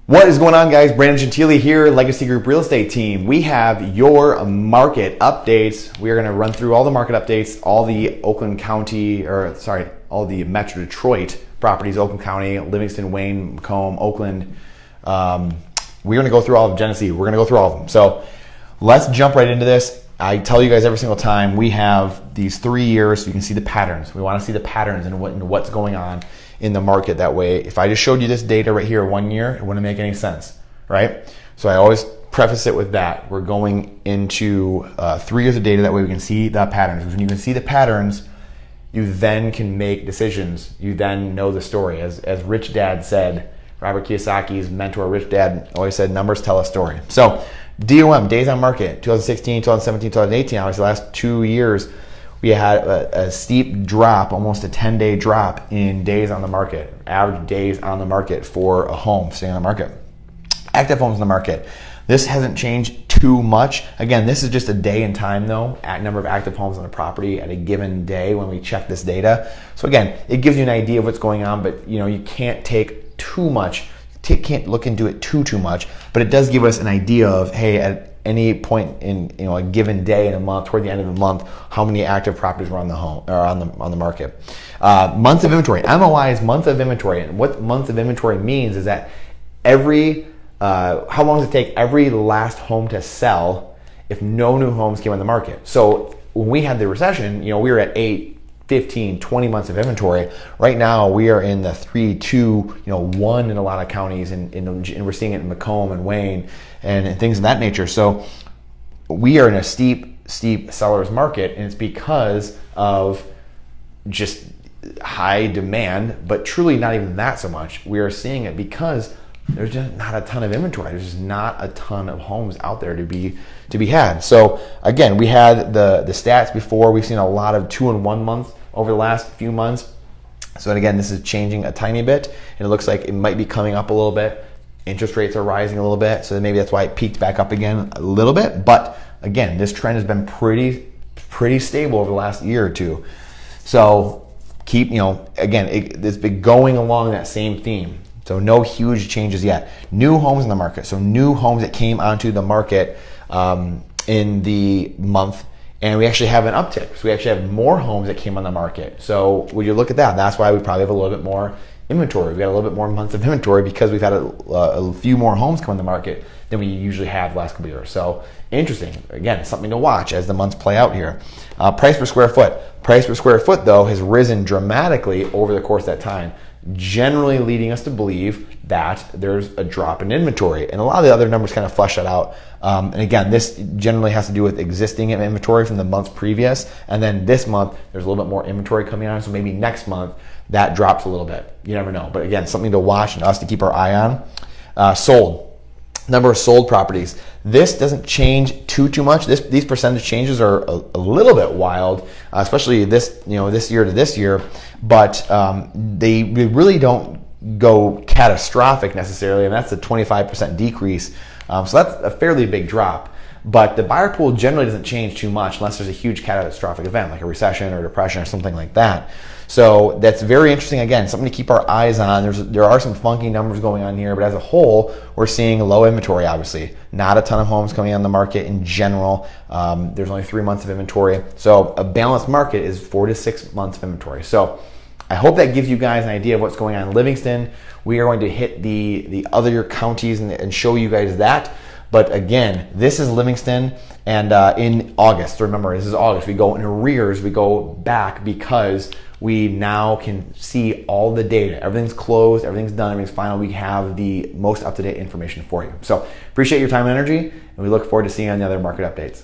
What is going on, guys? Brandon Gentile here, Legacy Group Real Estate Team. We have your market updates. We are going to run through all the market updates, all the Oakland County, all the Metro Detroit properties, Oakland County, Livingston, Wayne, Macomb, Oakland. We're going to go through all of Genesee. We're going to go through all of them. So let's jump right into this. I tell you guys every single time, we have these 3 years so you can see the patterns. We want to see the patterns and what's going on in the market. That way, if I just showed you this data right here 1 year, it wouldn't make any sense, right? So I always preface it with that. We're going into 3 years of data, that way we can see the patterns. Because when you can see the patterns, you then can make decisions. You then know the story. As Rich Dad said, Robert Kiyosaki's mentor, Rich Dad, always said, numbers tell a story. So DOM, days on market, 2016, 2017, 2018, obviously the last 2 years, we had a steep drop, almost a 10-day drop in days on the market, average days on the market for a home staying on the market. Active homes on the market. This hasn't changed too much. Again, this is just a day in time though, at number of active homes on the property at a given day when we check this data. So again, it gives you an idea of what's going on, but you can't take too much, can't look into it too much, but it does give us an idea of, hey, at any point in a given day in a month, toward the end of the month, how many active properties were on the home or on the market. Months of inventory. MOI is month of inventory, and what month of inventory means is that how long does it take every last home to sell if no new homes came on the market? So when we had the recession, we were at 8, 15, 20 months of inventory. Right now we are in the 3, 2, 1 in a lot of counties, and we're seeing it in Macomb and Wayne and things of that nature. So we are in a steep seller's market, and it's because of just high demand, but truly not even that so much. We are seeing it because there's just not a ton of inventory. There's just not a ton of homes out there to be had. So again, we had the stats before. We've seen a lot of 2 and 1 months over the last few months. So again, this is changing a tiny bit, and it looks like it might be coming up a little bit. Interest rates are rising a little bit, so maybe that's why it peaked back up again a little bit. But again, this trend has been pretty stable over the last year or two. So keep, again, it's been going along that same theme. So no huge changes yet. New homes in the market. So new homes that came onto the market in the month, and we actually have an uptick. So we actually have more homes that came on the market. So when you look at that, that's why we probably have a little bit more inventory. We've got a little bit more months of inventory because we've had a few more homes come on the market than we usually have the last couple of years. So interesting. Again, something to watch as the months play out here. Price per square foot. Price per square foot, though, has risen dramatically over the course of that time, generally leading us to believe that there's a drop in inventory. And a lot of the other numbers kind of flush that out. And again, this generally has to do with existing inventory from the months previous. And then this month, there's a little bit more inventory coming on. So maybe next month, that drops a little bit. You never know. But again, something to watch and us to keep our eye on. Sold. Number of sold properties. This doesn't change too much. These percentage changes are a little bit wild, especially this year to this year. But they really don't go catastrophic necessarily, and that's a 25% decrease. So that's a fairly big drop. But the buyer pool generally doesn't change too much unless there's a huge catastrophic event like a recession or depression or something like that. So that's very interesting. Again, something to keep our eyes on. There are some funky numbers going on here, but as a whole, we're seeing low inventory, obviously. Not a ton of homes coming on the market in general. There's only 3 months of inventory. So a balanced market is 4 to 6 months of inventory. So I hope that gives you guys an idea of what's going on in Livingston. We are going to hit the other counties and show you guys that. But again, this is Livingston, and in August, remember, this is August. We go in arrears, we go back because we now can see all the data. Everything's closed, everything's done, everything's final. We have the most up-to-date information for you. So appreciate your time and energy, and we look forward to seeing you on the other market updates.